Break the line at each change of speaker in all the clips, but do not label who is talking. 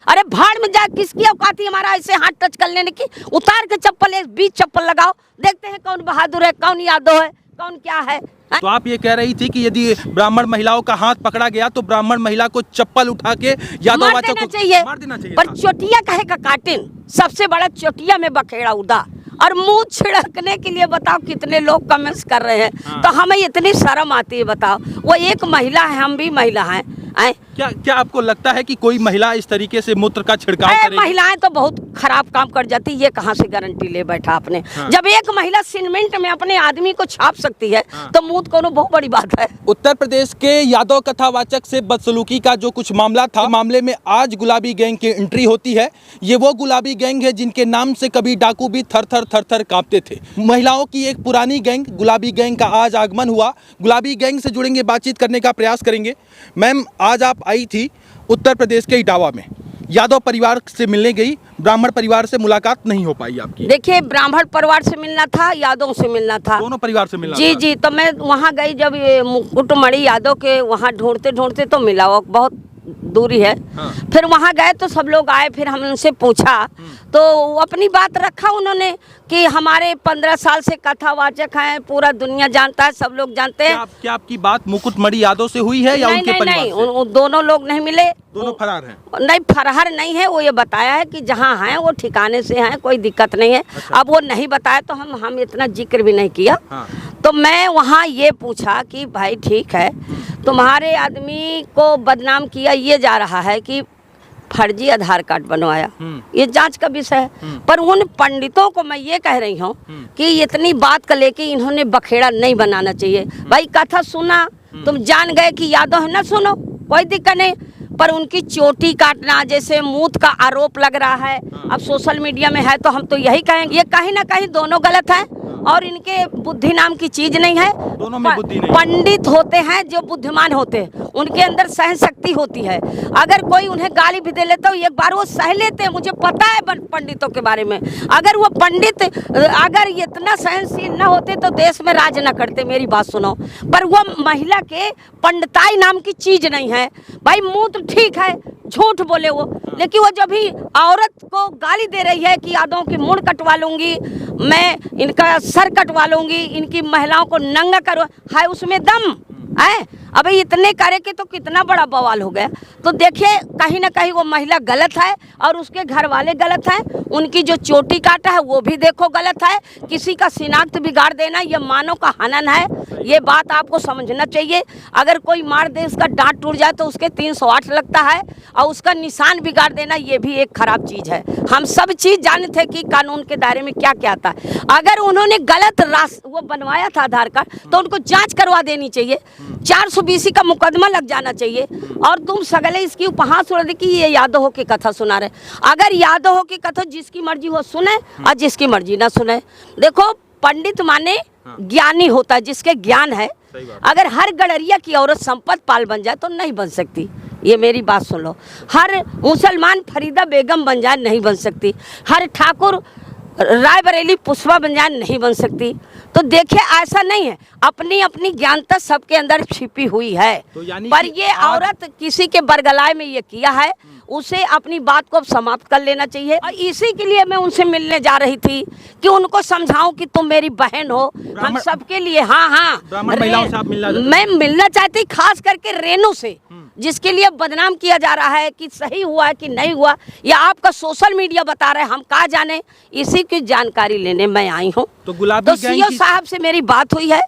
अरे भाड़ में जा, किसकी औकात है हमारा ऐसे हाथ टच कर लेने की। उतार के चप्पल, एक बीच चप्पल लगाओ, देखते हैं कौन बहादुर है, कौन यादव है, कौन क्या है।
तो आप ये कह रही थी कि यदि ब्राह्मण महिलाओं का हाथ पकड़ा गया तो ब्राह्मण महिला को चप्पल उठा के यादववादियों को मार देना चाहिए
पर चोटिया कहे का काटिन, सबसे बड़ा चोटिया में बखेड़ा उदा, और मुंह छिड़कने के लिए बताओ कितने लोग कमेंट्स कर रहे हैं। हाँ। तो हमें इतनी शर्म आती है, बताओ। वो एक महिला है, हम भी महिला हैं।
क्या आपको लगता है कि कोई महिला इस तरीके से मूत्र का छिड़काव करेगी?
महिलाएं तो बहुत खराब काम कर जाती है, ये कहाँ से गारंटी ले बैठा आपने। हाँ। जब एक महिला सीमेंट में अपने आदमी को छाप सकती है, हाँ। तो मुंह कोनो बहुत बड़ी बात है।
उत्तर प्रदेश के यादव कथावाचक से बदसलूकी का जो कुछ मामला था, मामले में आज गुलाबी गैंग की एंट्री होती है। ये वो गुलाबी गैंग है जिनके नाम से कभी डाकू भी थर थर कांपते थे। महिलाओं की एक पुरानी गैंग गुलाबी गैंग का आज आगमन हुआ। गुलाबी गैंग से जुड़ेंगे, बातचीत करने का प्रयास करेंगे। मैम, आज आप आई थी उत्तर प्रदेश के इटावा में, यादव परिवार से मिलने गई, ब्राह्मण परिवार से मुलाकात नहीं हो पाई आपकी।
देखिए, ब्राह्मण परिवार से मिलना था, यादव से मिलना था,
दोनों परिवार से मिलना
जी था। जी, तो मैं वहाँ गई, जब मुकुटमणि यादव के वहाँ ढूंढते ढूंढते तो मिला, वो बहुत दूरी है। हाँ। फिर वहाँ गए तो सब लोग आए, फिर हमने उनसे पूछा तो अपनी बात रखा उन्होंने कि हमारे 15 साल से कथावाचक हैं, पूरा दुनिया जानता है, सब लोग जानते हैं।
क्या आपकी बात मुकुटमणि यादव से हुई है या उनके परिवार से?
नहीं, दोनों लोग नहीं मिले,
दोनों फरार हैं।
नहीं, फरार नहीं है, वो ये बताया है कि जहाँ हैं वो ठिकाने से हैं, कोई दिक्कत नहीं है। अच्छा। अब वो नहीं बताया तो हम इतना जिक्र भी नहीं किया। हाँ। तो मैं वहाँ ये पूछा कि भाई ठीक है, तुम्हारे आदमी को बदनाम किया ये जा रहा है कि फर्जी आधार कार्ड बनवाया, ये जांच का विषय है। पर उन पंडितों को मैं ये कह रही हूँ कि इतनी बात का लेके इन्होंने बखेड़ा नहीं बनाना चाहिए। भाई कथा सुना, तुम जान गए कि यादव है, ना सुनो, कोई दिक्कत नहीं, पर उनकी चोटी काटना, जैसे मूत का आरोप लग रहा है, अब सोशल मीडिया में है, तो हम तो यही कहेंगे ये कहीं ना कहीं दोनों गलत है, और इनके बुद्धि नाम की चीज नहीं है।
दोनों में बुद्धि नहीं।
पंडित होते हैं जो बुद्धिमान होते हैं, उनके अंदर सहन शक्ति होती है। अगर कोई उन्हें गाली भी दे लेता है, एक बार वो सह लेते हैं, मुझे पता है पंडितों के बारे में। अगर वो पंडित अगर इतना सहनशील न होते तो देश में राज न करते, मेरी बात सुनो। पर वो महिला के पंडिताई नाम की चीज नहीं है। भाई मुंह तो ठीक है, झूठ बोले वो, लेकिन वो जब भी औरत को गाली दे रही है कि यादवों की मुंड कटवा लूंगी, मैं इनका सर कटवा लूंगी, इनकी महिलाओं को नंगा करवा, है उसमें दम है? अबे इतने करे के तो कितना बड़ा बवाल हो गया। तो देखिए, कहीं ना कहीं वो महिला गलत है और उसके घर वाले गलत हैं। उनकी जो चोटी काटा है वो भी देखो गलत है। किसी का शिनाख्त बिगाड़ देना ये मानव का हनन है, ये बात आपको समझना चाहिए। अगर कोई मार दे, उसका दांत टूट जाए तो उसके 308 लगता है, और उसका निशान बिगाड़ देना ये भी एक खराब चीज़ है। हम सब चीज़ जानते थे कि कानून के दायरे में क्या क्या आता है। अगर उन्होंने गलत वो बनवाया था आधार कार्ड तो उनको जांच करवा देनी चाहिए, 420 का मुकदमा लग जाना चाहिए। और तुम सगले इसकी उपहास उड़ा दे कि ये यादव की कथा सुना रहे। अगर यादव की कथा जिसकी मर्जी हो सुने और जिसकी मर्जी ना सुने। देखो, पंडित माने ज्ञानी होता है, जिसके ज्ञान है। अगर हर गडरिया की औरत संपत पाल बन जाए तो नहीं बन सकती, ये मेरी बात सुन लो। हर मुसलमान फरीदा बेगम बन जाए नहीं बन सकती, हर ठाकुर रायबरेली पुष्पा बन जाए नहीं बन सकती। तो देखिए, ऐसा नहीं है, अपनी अपनी ज्ञानता सबके अंदर छिपी हुई है। तो पर ये औरत किसी के बरगलाए में ये किया है, उसे अपनी बात को समाप्त कर लेना चाहिए। और इसी के लिए मैं उनसे मिलने जा रही थी कि उनको समझाऊं कि तुम मेरी बहन हो, हम सबके लिए। हाँ, मैं मिलना चाहती, खास करके रेनू से, जिसके लिए बदनाम किया जा रहा है कि सही हुआ है कि नहीं हुआ, या आपका सोशल मीडिया बता रहे हैं, हम कहाँ जाने। इसी की जानकारी लेने मैं आई हूँ। तो सीओ साहब से मेरी बात हुई है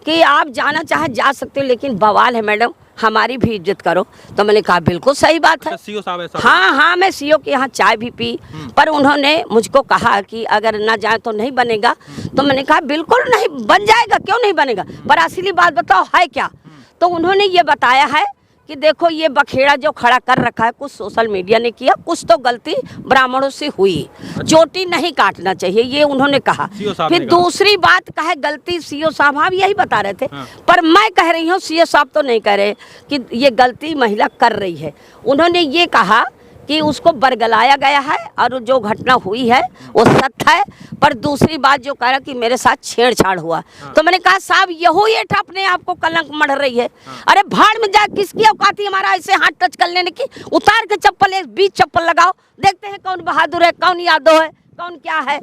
कि आप जाना चाहे जा सकते हो, लेकिन बवाल है मैडम, हमारी भी इज्जत करो। तो मैंने कहा बिल्कुल सही बात है।
सीओ साहब ऐसा?
हाँ, मैं सीओ के यहाँ चाय भी पी, पर उन्होंने मुझको कहा कि अगर ना जाए तो नहीं बनेगा। तो मैंने कहा बिल्कुल नहीं बन जाएगा, क्यों नहीं बनेगा, पर असली बात बताओ है क्या। तो उन्होंने ये बताया है कि देखो, ये बखेड़ा जो खड़ा कर रखा है, कुछ सोशल मीडिया ने किया, कुछ तो गलती ब्राह्मणों से हुई। चोटी नहीं काटना चाहिए, ये उन्होंने कहा। फिर दूसरी बात कहे गलती सीओ साहब, आप यही बता रहे थे। पर मैं कह रही हूँ, सीओ साहब तो नहीं कह रहे कि ये गलती महिला कर रही है। उन्होंने ये कहा कि उसको बरगलाया गया है और जो घटना हुई है वो सत्य है। पर दूसरी बात जो कह रहा कि मेरे साथ छेड़छाड़ हुआ, तो मैंने कहा साहब यहो ये अपने आप को कलंक मढ़ रही है। अरे भाड़ में जा, किसकी औकात है हमारा ऐसे हाथ टच कर लेने की? उतार के चप्पल, एक 20 चप्पल लगाओ, देखते हैं कौन बहादुर है, कौन यादव है, कौन क्या है।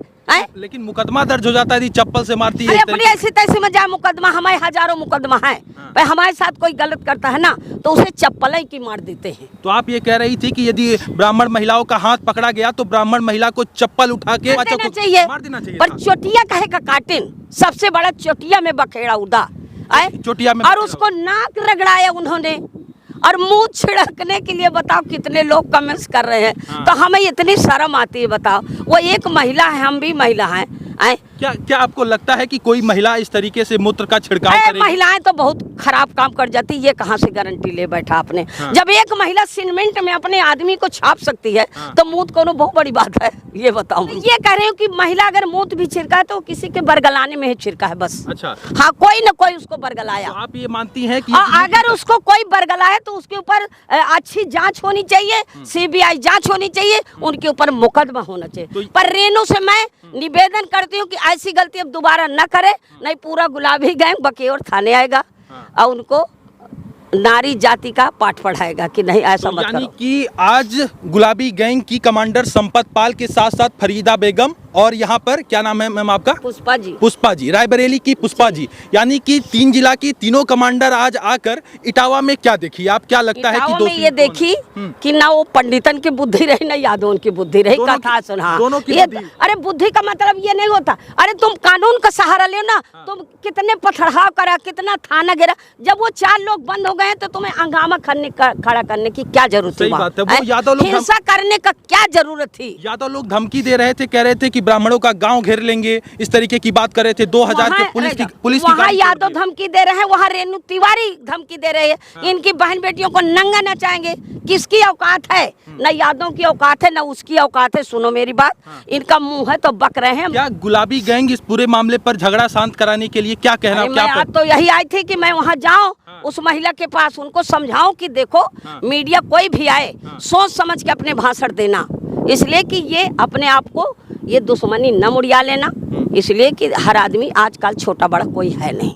लेकिन मुकदमा दर्ज हो जाता है, चप्पल से मारती है।
अरे अपनी ऐसी तैसी में जाए मुकदमा, हमारे हजारों मुकदमा है। भाई हमारे साथ कोई गलत करता है ना तो उसे चप्पल ही की मार देते हैं।
तो आप ये कह रही थी कि यदि ब्राह्मण महिलाओं का हाथ पकड़ा गया तो ब्राह्मण महिला को चप्पल उठा के
मार देना चाहिए, पर चोटिया कहे का काटिन, सबसे बड़ा चोटिया में बखेड़ा उदा
चोटिया में,
और उसको नाक रगड़ाया उन्होंने और मुंह छिड़कने के लिए। बताओ कितने लोग कमेंट्स कर रहे हैं। तो हमें इतनी शर्म आती है। बताओ वो एक महिला है, हम भी महिला हैं।
क्या आपको लगता है कि कोई महिला इस तरीके से मूत्र का छिड़काव करेगी?
महिलाएं तो बहुत खराब काम कर जाती, ये कहाँ से गारंटी ले बैठा आपने? जब एक महिला सीमेंट में अपने आदमी को छाप सकती है तो मूत कोनो बहुत बड़ी बात है, ये बताओ। ये कह रहे हो कि महिला अगर मूत भी छिड़का है तो किसी के बरगलाने में ही छिड़का है बस।
अच्छा,
हाँ, कोई न कोई उसको बरगलाया।
तो आप ये मानती हैं कि
अगर उसको कोई बरगलाए तो उसके ऊपर अच्छी जांच होनी चाहिए, CBI जांच होनी चाहिए, उनके ऊपर मुकदमा होना चाहिए। पर रेणु से मैं निवेदन करती हूँ कि ऐसी गलती अब दोबारा न करे, नहीं पूरा गुलाबी गैंग बकेऔर थाने आएगा और उनको नारी जाति का पाठ पढ़ाएगा कि नहीं ऐसा मत करो।
यानी कि आज गुलाबी गैंग की कमांडर संपत पाल के साथ साथ फरीदा बेगम और यहाँ पर क्या नाम है मैम आपका? पुष्पा जी, रायबरेली की पुष्पा जी, यानी कि 3 जिला की तीनों कमांडर आज आकर इटावा में क्या देखी? आप क्या लगता है कि
दोषी ये देखी कि ना वो पंडितन की बुद्धि रही ना यादव की बुद्धि रही, कथा सुना। अरे बुद्धि का मतलब ये नहीं होता, अरे तुम कानून का सहारा ले ना, तुम कितने पथराव करा, कितना थाना घेरा, जब वो 4 लोग बंद हो गए तो तुम्हें हंगामा खड़ा करने की क्या जरूरत थी? हिंसा करने का क्या जरूरत थी?
यादव लोग धमकी दे रहे थे, कह रहे थे कि ब्राह्मणों का गांव घेर लेंगे, इस तरीके की बात कर रहे थे। 2000 के पुलिस की
वहाँ यादव धमकी दे रहे हैं, वहाँ रेणु तिवारी धमकी दे रहे हैं। इनकी बहन बेटियों को नंगा नचाएंगे। किसकी औकात है? न यादव की औकात है, न उसकी औकात है। सुनो मेरी बात, इनका मुंह है तो बक रहे हैं।
क्या गुलाबी गैंग इस पूरे मामले पर झगड़ा शांत कराने के लिए क्या कहना?
मैं तो यही आई थी कि मैं वहाँ जाऊँ उस महिला के पास, उनको समझाऊं कि देखो मीडिया कोई भी आए सोच समझ के अपने भाषण देना, इसलिए कि ये अपने आप को ये दुश्मनी न मुड़िया लेना, इसलिए कि हर आदमी आजकल छोटा बड़ा कोई है नहीं।